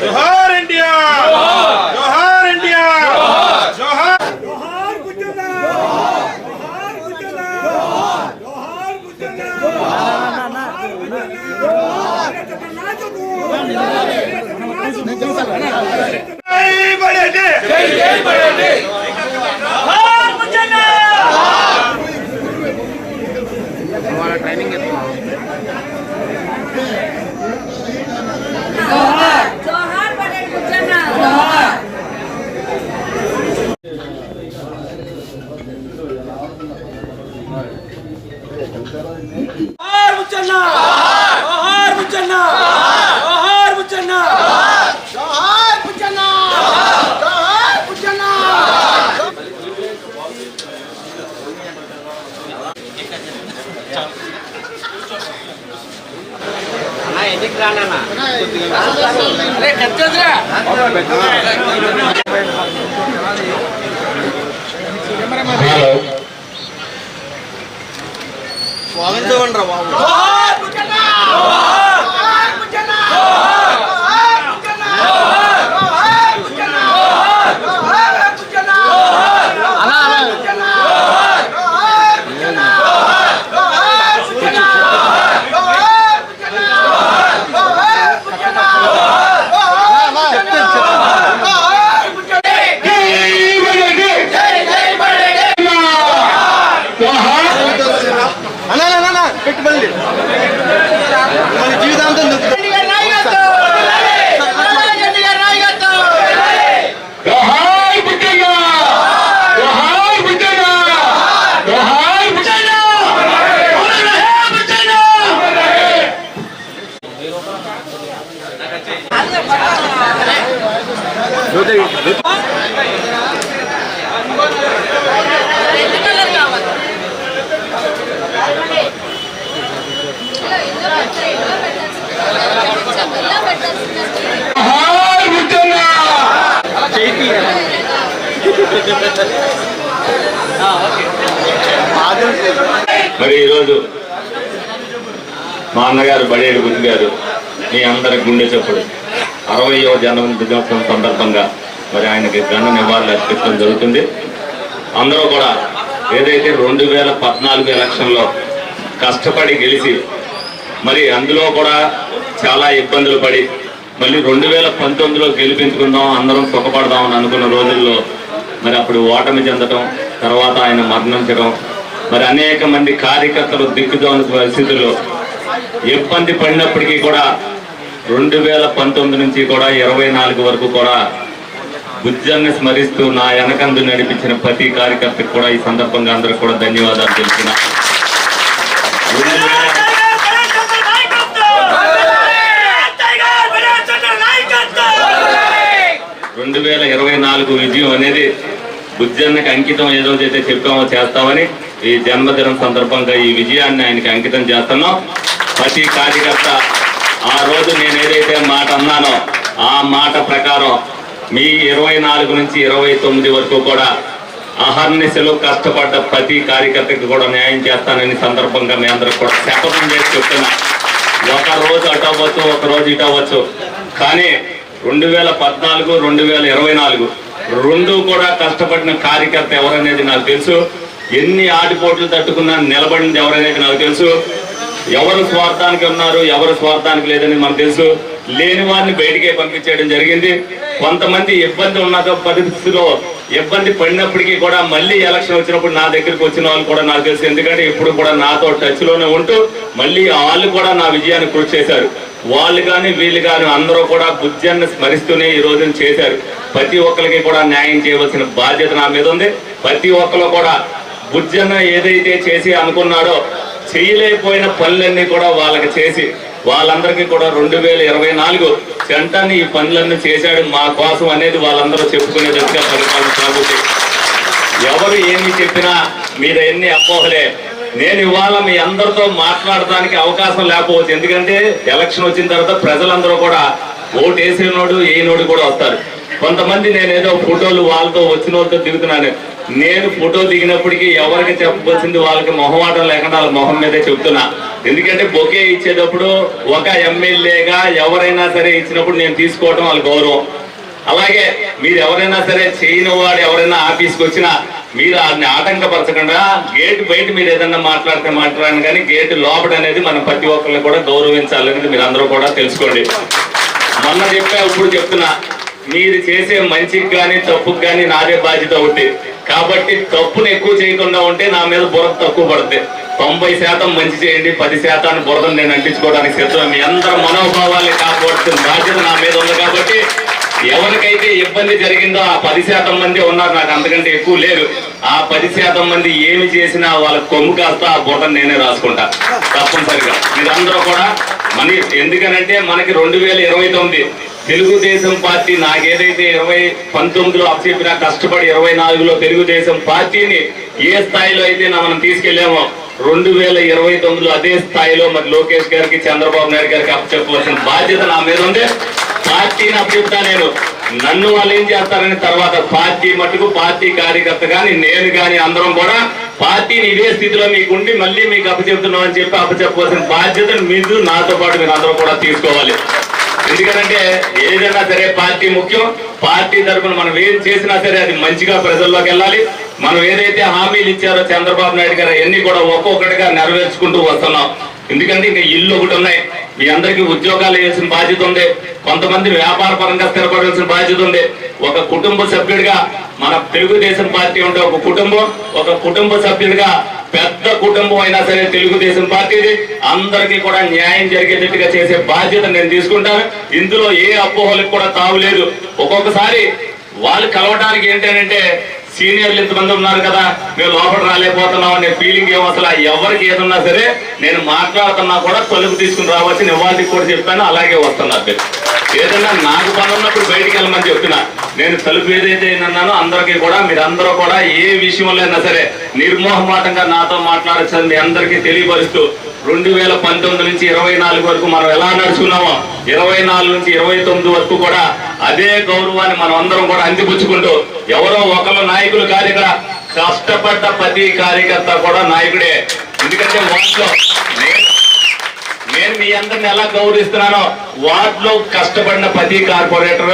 जोहार इंडिया, जोहार इंडिया, जोहार जोहार गुजरात, जोहार गुजरात, जोहार गुजरात। जय बड़े जय जय बड़े जोहार गुजरात। हमारा ट्रेनिंग है जोहार बड़े गुजरात। जोहार मुचन्ना, जोहार मुचन्ना, जोहार मुचन्ना, जोहार मुचन्ना, जोहार मुचन्ना। అన్నా ఎందుకు రానన్నా అరే ఖర్చురా స్వాగతం రా బాబు జోహార్ ముజన్నా జోహార్ ముజన్నా జోహార్ ముజన్నా జోహార్ ముజన్నా జోహార్ ముజన్నా అలా అలా ముజన్నా జోహార్ ముజన్నా జోహార్ ముజన్నా పెట్టుబడి మన జీవితాంతం మరి ఈరోజు మా అన్నగారు బడేడు బుద్ధి గారు మీ అందరి గుండె చప్పుడు 60వ జన్మదినోత్సవం సందర్భంగా మరి ఆయనకి ఘన నివాళులు అర్పించడం జరుగుతుంది. అందరూ కూడా ఏదైతే 2014 ఎలక్షన్లో కష్టపడి గెలిచి మరి అందులో కూడా చాలా ఇబ్బందులు పడి మళ్ళీ 2019లో గెలిపించుకుందాం అందరం సుఖపడదామని అనుకున్న రోజుల్లో మరి అప్పుడు ఓటమి చెందటం, తర్వాత ఆయన మరణించడం, మరి అనేక మంది కార్యకర్తలు దిక్కుదోని పరిస్థితుల్లో ఇబ్బంది పడినప్పటికీ కూడా 2019 నుంచి కూడా 24 వరకు కూడా బుజ్జన్ని స్మరిస్తూ నా వెనకందు నడిపించిన ప్రతి కార్యకర్తకు కూడా ఈ సందర్భంగా అందరికి కూడా ధన్యవాదాలు తెలుపుతున్నా. 2024 విజయం అనేది బుజ్జన్నకి అంకితం ఏదైతే చెప్పామో చేస్తామని ఈ జన్మదినం సందర్భంగా ఈ విజయాన్ని ఆయనకి అంకితం చేస్తున్నాం. ప్రతి కార్యకర్త ఆ రోజు నేను ఏదైతే మాట అన్నానో ఆ మాట ప్రకారం మీ 24 నుంచి 29 వరకు కూడా అహర్నిశలు కష్టపడ్డ ప్రతి కార్యకర్తకి కూడా న్యాయం చేస్తానని సందర్భంగా మీ అందరికి కూడా శపథం చేసి చెప్తున్నా. ఒక రోజు అటు అవ్వచ్చు, ఒక రోజు ఇటు అవ్వచ్చు, కానీ 2014, 2024 రెండు కూడా కష్టపడిన కార్యకర్త ఎవరనేది నాకు తెలుసు. ఎన్ని ఆటిపోట్లు తట్టుకున్నా నిలబడింది ఎవరనేది నాకు తెలుసు. ఎవరు స్వార్థానికి ఉన్నారు, ఎవరు స్వార్థానికి లేదని మనకు తెలుసు. లేని వారిని బయటికే పంపించేయడం జరిగింది. కొంతమంది ఇబ్బంది ఉన్న పరిస్థితిలో ఇబ్బంది పడినప్పటికీ కూడా మళ్ళీ ఎలక్షన్ వచ్చినప్పుడు నా దగ్గరికి వచ్చిన వాళ్ళు కూడా నాకు తెలుసు. ఎందుకంటే ఇప్పుడు కూడా నాతో టచ్ లోనే ఉంటూ మళ్ళీ వాళ్ళు కూడా నా విజయాన్ని కృషి చేశారు. వాళ్ళు కానీ వీళ్ళు కానీ అందరూ కూడా బుజ్జన్ని స్మరిస్తూనే ఈ రోజున చేశారు. ప్రతి ఒక్కరికి కూడా న్యాయం చేయవలసిన బాధ్యత నా మీద ఉంది. ప్రతి ఒక్కరు కూడా బుజ్జన్న ఏదైతే చేసి అనుకున్నాడో చేయలేకపోయిన పనులన్నీ కూడా వాళ్ళకి చేసి వాళ్ళందరికీ కూడా 2024 చెంటాన్ని ఈ పనులన్నీ చేశాడు మా కోసం అనేది వాళ్ళందరూ చెప్పుకునేటట్టుగా పరిపాలన సాగుతుంది. ఎవరు ఏమి చెప్పినా మీద ఎన్ని అపోహలే. నేను ఇవాళ మీ అందరితో మాట్లాడడానికి అవకాశం లేకపోవచ్చు. ఎందుకంటే ఎలక్షన్ వచ్చిన తర్వాత ప్రజలందరూ కూడా ఓటు వేసినోడు ఏనోడు కూడా వస్తారు. కొంతమంది నేనేదో ఫోటోలు వాళ్ళతో వచ్చిన వాళ్ళతో దిగుతున్నాను. నేను ఫోటో దిగినప్పటికీ ఎవరికి చెప్పవలసింది వాళ్ళకి మొహమాటం లేకుండా వాళ్ళ మొహం మీదే చెప్తున్నా. ఎందుకంటే బొకే ఇచ్చేటప్పుడు ఒక ఎమ్మెల్యేగా ఎవరైనా సరే ఇచ్చినప్పుడు నేను తీసుకోవడం వాళ్ళ గౌరవం. అలాగే మీరు ఎవరైనా సరే చేయని వాడు ఎవరైనా ఆఫీస్కి వచ్చినా మీరు వాడిని ఆటంకపరచకుండా గేటు బయట మీరు ఏదన్నా మాట్లాడితే మాట్లాడండి, కానీ గేటు లోపల అనేది మనం ప్రతి ఒక్కరిని కూడా గౌరవించాలనేది మీరు అందరూ కూడా తెలుసుకోండి. మొన్న చెప్పా, ఇప్పుడు చెప్తున్నా, మీరు చేసే మంచికి కానీ తప్పుకి కానీ నాదే బాధ్యత అవుతుంది. కాబట్టి తప్పును ఎక్కువ చేయకుండా ఉంటే నా మీద బురద తక్కువ పడుతుంది. 90% మంచి చేయండి, 10% బురదను నేను అంటించుకోవడానికి సిద్ధం. మీ అందరి మనోభావాల్ని కాపాడుతున్న బాధ్యత నా మీద ఉంది. కాబట్టి ఎవరికైతే ఇబ్బంది జరిగిందో ఆ 10% మంది ఉన్నారు, నాకు అంతకంటే ఎక్కువ లేరు. ఆ 10% మంది ఏమి చేసినా వాళ్ళ కొమ్ము కాస్త ఆ బురదను నేనే రాసుకుంటా తప్పనిసరిగా. మీరందరూ కూడా ఎందుకనంటే మనకి 2029 తెలుగుదేశం పార్టీ నాకేదైతే 2019లో అప్పచెప్పినా కష్టపడి 24లో తెలుగుదేశం పార్టీని ఏ స్థాయిలో అయితే మనం తీసుకెళ్లామో 2029లో అదే స్థాయిలో మరి లోకేష్ గారికి చంద్రబాబు నాయుడు గారికి అప్పచెప్పవలసిన బాధ్యత నా మీద ఉంది. పార్టీని అప్పచెప్తా నేను. నన్ను వాళ్ళు ఏం చేస్తారని తర్వాత పార్టీ మట్టుకు పార్టీ కార్యకర్త కానీ నేను కానీ అందరం కూడా పార్టీని ఇదే స్థితిలో మీకుండి మళ్ళీ మీకు అప్పచెప్తున్నాం అని చెప్పి అప్పచెప్పవలసిన బాధ్యతను మీరు నాతో పాటు మీరు అందరూ కూడా తీసుకోవాలి. ఎందుకంటే ఏదైనా సరే పార్టీ ముఖ్యం. పార్టీ తరఫున మనం ఏం చేసినా సరే అది మంచిగా ప్రజల్లోకి వెళ్ళాలి. మనం ఏదైతే హామీలు ఇచ్చారో చంద్రబాబు నాయుడు గారు అన్ని కూడా ఒక్కొక్కటిగా నెరవేర్చుకుంటూ వస్తున్నాం. ఎందుకంటే ఇంకా ఇల్లు ఒకటి ఉన్నాయి, మీ అందరికీ ఉద్యోగాలు వేసిన బాధ్యత ఉంది, కొంతమంది వ్యాపార పరంగా స్థిరపడాల్సిన బాధ్యత ఉంది. ఒక కుటుంబ సభ్యుడిగా మన తెలుగుదేశం పార్టీ ఉంటే ఒక కుటుంబ సభ్యుడిగా పెద్ద కుటుంబం అయినా సరే తెలుగుదేశం పార్టీది అందరికీ కూడా న్యాయం జరిగేటట్టుగా చేసే బాధ్యత నేను తీసుకుంటాను. ఇందులో ఏ అపోహలకు కూడా తావులేదు. ఒక్కొక్కసారి వాళ్ళు కలవడానికి ఏంటంటే సీనియర్లు ఇంతమంది ఉన్నారు కదా, మేము లోపల రాలేకపోతున్నాం అనే ఫీలింగ్ ఏమో అసలు ఎవరికి ఏదన్నా సరే నేను మాట్లాడుతున్నా కూడా తలుపు తీసుకుని రావచ్చు. ఇవాళకి కూడా చెప్పాను, అలాగే వస్తున్నారు. ఏదన్నా నాకు పని ఉన్నప్పుడు బయటికి వెళ్ళమని చెప్తున్నా. నేను తలుపు ఏదైతే అన్నానో అందరికీ కూడా మీరందరూ కూడా ఏ విషయంలో అయినా సరే నిర్మోహమాటంగా నాతో మాట్లాడచ్చని మీ అందరికీ తెలియపరుస్తూ 2019 నుంచి 24 వరకు మనం ఎలా నడుచుకున్నామో 24 నుంచి 29 వరకు కూడా అదే గౌరవాన్ని మనం అందరం కూడా అందిపుచ్చుకుంటూ ఎవరో ఒకరు నాయకులు కాదు, ఇక్కడ కష్టపడ్డ ప్రతి కార్యకర్త కూడా నాయకుడే. ఎందుకంటే వాటిలో నేను మీ అందరిని ఎలా గౌరవిస్తున్నానో వాటిలో కష్టపడిన ప్రతి కార్పొరేటర్